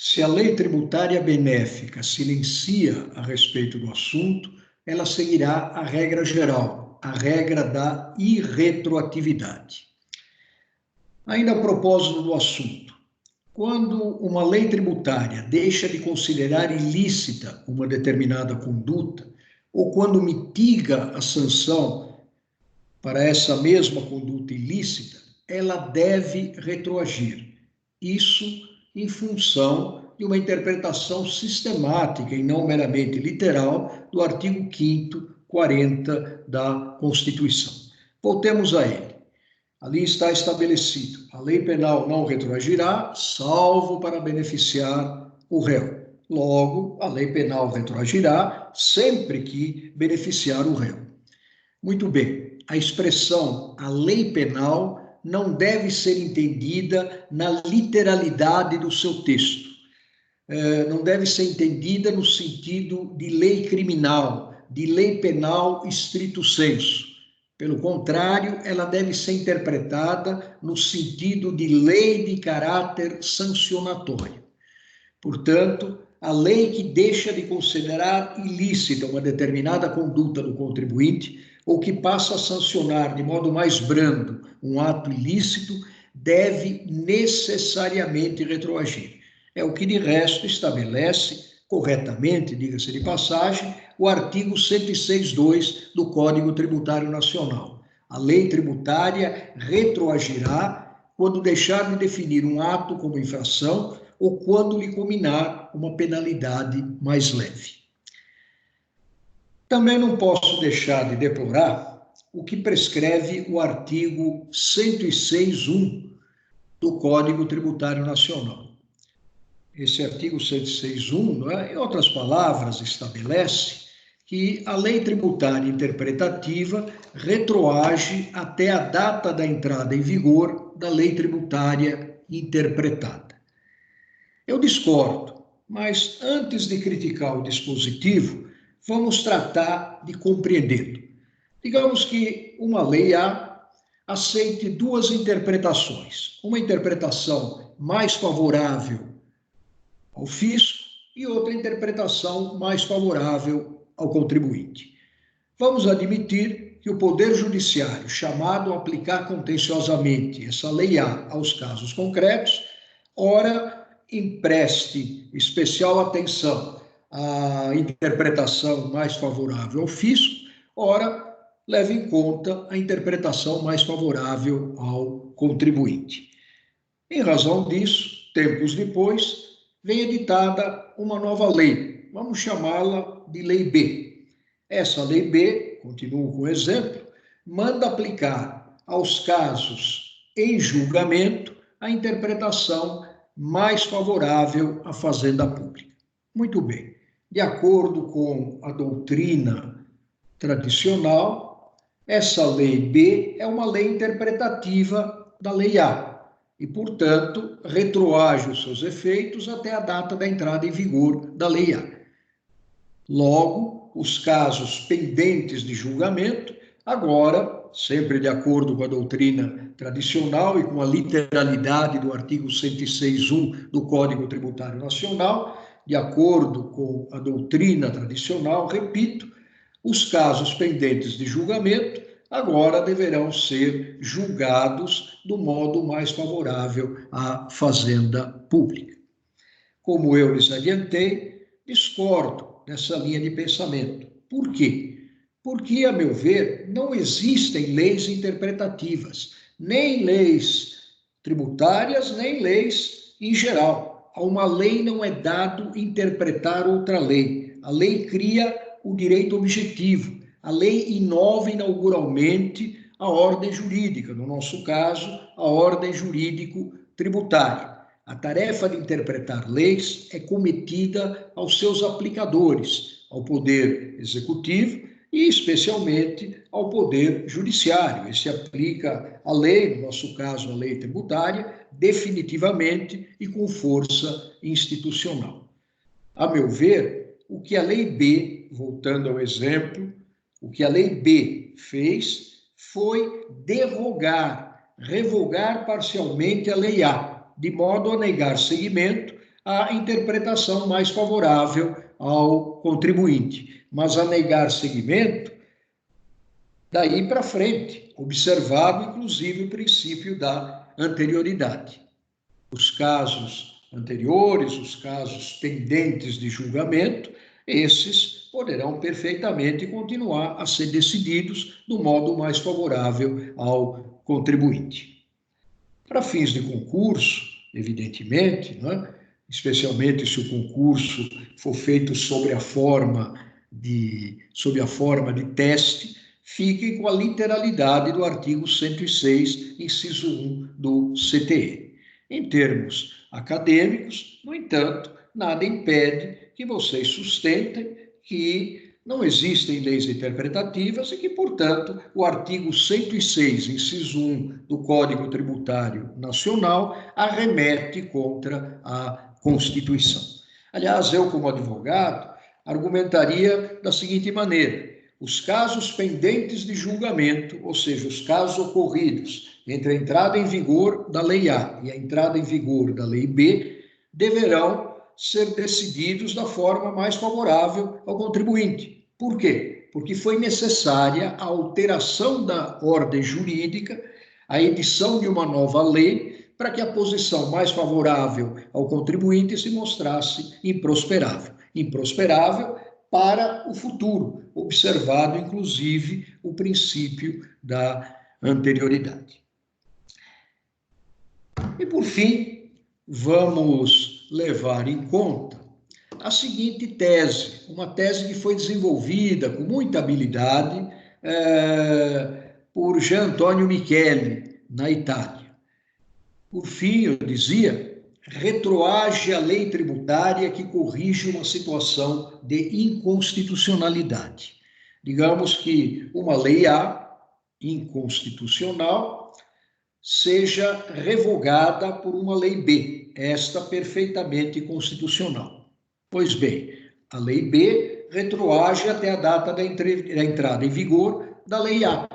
Se a lei tributária benéfica silencia a respeito do assunto, ela seguirá a regra geral, a regra da irretroatividade. Ainda a propósito do assunto, quando uma lei tributária deixa de considerar ilícita uma determinada conduta, ou quando mitiga a sanção para essa mesma conduta ilícita, ela deve retroagir. Isso em função de uma interpretação sistemática e não meramente literal do artigo 5º, 40 da Constituição. Voltemos a ele. Ali está estabelecido: a lei penal não retroagirá, salvo para beneficiar o réu. Logo, a lei penal retroagirá sempre que beneficiar o réu. Muito bem, a expressão a lei penal não deve ser entendida na literalidade do seu texto. Não deve ser entendida no sentido de lei criminal, de lei penal estrito sensu. Pelo contrário, ela deve ser interpretada no sentido de lei de caráter sancionatório. Portanto, a lei que deixa de considerar ilícita uma determinada conduta do contribuinte ou que passa a sancionar de modo mais brando um ato ilícito deve necessariamente retroagir. É o que, de resto, estabelece corretamente, diga-se de passagem, o artigo 106.2 do Código Tributário Nacional. A lei tributária retroagirá quando deixar de definir um ato como infração ou quando lhe combinar uma penalidade mais leve. Também não posso deixar de deplorar o que prescreve o artigo 106.1 do Código Tributário Nacional. Esse artigo 106.1, em outras palavras, estabelece que a lei tributária interpretativa retroage até a data da entrada em vigor da lei tributária interpretada. Eu discordo, mas antes de criticar o dispositivo, vamos tratar de compreendê-lo. Digamos que uma lei A aceite duas interpretações, uma interpretação mais favorável ao fisco e outra interpretação mais favorável ao contribuinte. Vamos admitir que o Poder Judiciário, chamado a aplicar contenciosamente essa lei A aos casos concretos, ora empreste especial atenção à interpretação mais favorável ao fisco, ora leve em conta a interpretação mais favorável ao contribuinte. Em razão disso, tempos depois, vem editada uma nova lei, vamos chamá-la de Lei B. Essa Lei B, continuo com o exemplo, manda aplicar aos casos em julgamento a interpretação mais favorável à fazenda pública. Muito bem, de acordo com a doutrina tradicional, essa Lei B é uma lei interpretativa da Lei A e, portanto, retroage os seus efeitos até a data da entrada em vigor da Lei A. Logo, os casos pendentes de julgamento, agora, sempre de acordo com a doutrina tradicional e com a literalidade do artigo 106.1 do Código Tributário Nacional, de acordo com a doutrina tradicional, repito, os casos pendentes de julgamento agora deverão ser julgados do modo mais favorável à fazenda pública. Como eu lhes adiantei, discordo dessa linha de pensamento. Por quê? Porque, a meu ver, não existem leis interpretativas, nem leis tributárias, nem leis em geral. A uma lei não é dado interpretar outra lei. A lei cria o direito objetivo. A lei inova inauguralmente a ordem jurídica, no nosso caso, a ordem jurídico-tributária. A tarefa de interpretar leis é cometida aos seus aplicadores, ao Poder Executivo e, especialmente, ao Poder Judiciário. Esse aplica a lei, no nosso caso, a lei tributária, definitivamente e com força institucional. A meu ver, o que a Lei B, voltando ao exemplo, o que a Lei B fez foi revogar parcialmente a Lei A, de modo a negar seguimento a interpretação mais favorável ao contribuinte. Mas a negar seguimento, daí para frente, observado inclusive o princípio da anterioridade. Os casos anteriores, os casos pendentes de julgamento, esses poderão perfeitamente continuar a ser decididos do modo mais favorável ao contribuinte. Para fins de concurso, evidentemente, né, especialmente se o concurso for feito sob a forma de teste, fiquem com a literalidade do artigo 106, inciso 1 do CTE. Em termos acadêmicos, no entanto, nada impede que vocês sustentem que não existem leis interpretativas e que, portanto, o artigo 106, inciso 1 do Código Tributário Nacional arremete contra a Constituição. Aliás, eu, como advogado, argumentaria da seguinte maneira: os casos pendentes de julgamento, ou seja, os casos ocorridos entre a entrada em vigor da Lei A e a entrada em vigor da Lei B, deverão ser decididos da forma mais favorável ao contribuinte. Por quê? Porque foi necessária a alteração da ordem jurídica, a edição de uma nova lei, para que a posição mais favorável ao contribuinte se mostrasse improsperável. Improsperável para o futuro, observado, inclusive, o princípio da anterioridade. E, por fim, vamos levar em conta a seguinte tese, uma tese que foi desenvolvida com muita habilidade por Gian Antonio Micheli, na Itália. Por fim, eu dizia, retroage a lei tributária que corrige uma situação de inconstitucionalidade. Digamos que uma lei A, inconstitucional, seja revogada por uma lei B, esta perfeitamente constitucional. Pois bem, a lei B retroage até a data da entrada em vigor da lei A.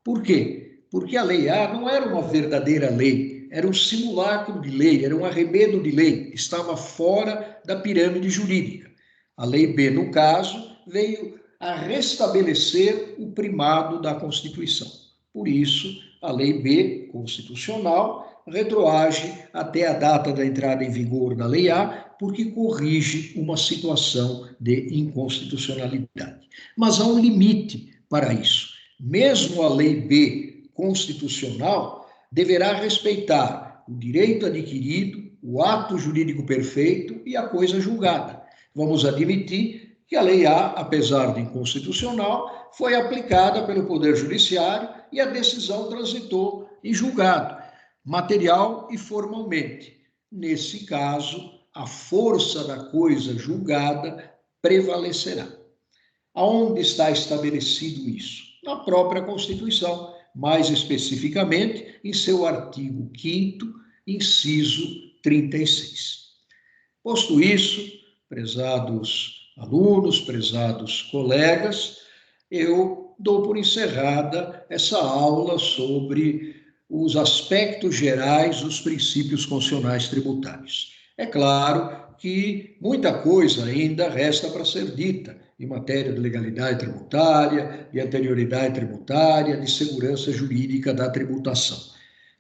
Por quê? Porque a lei A não era uma verdadeira lei, era um simulacro de lei, era um arremedo de lei, estava fora da pirâmide jurídica. A lei B, no caso, veio a restabelecer o primado da Constituição. Por isso, a Lei B, constitucional, retroage até a data da entrada em vigor da Lei A, porque corrige uma situação de inconstitucionalidade. Mas há um limite para isso. Mesmo a Lei B constitucional deverá respeitar o direito adquirido, o ato jurídico perfeito e a coisa julgada. Vamos admitir que a Lei A, apesar de inconstitucional, foi aplicada pelo Poder Judiciário e a decisão transitou em julgado, material e formalmente. Nesse caso, a força da coisa julgada prevalecerá. Aonde está estabelecido isso? Na própria Constituição, mais especificamente em seu artigo 5º, inciso 36. Posto isso, prezados alunos, prezados colegas, eu dou por encerrada essa aula sobre os aspectos gerais dos princípios constitucionais tributários. É claro que muita coisa ainda resta para ser dita em matéria de legalidade tributária, de anterioridade tributária, de segurança jurídica da tributação.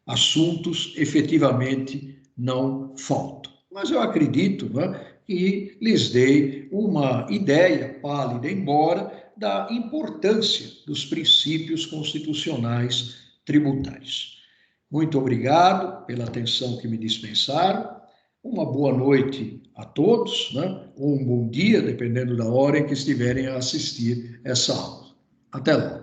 Assuntos efetivamente não faltam. Mas eu acredito, né, que lhes dei uma ideia, pálida embora, da importância dos princípios constitucionais tributários. Muito obrigado pela atenção que me dispensaram. Uma boa noite a todos, né? Ou um bom dia, dependendo da hora em que estiverem a assistir essa aula. Até logo.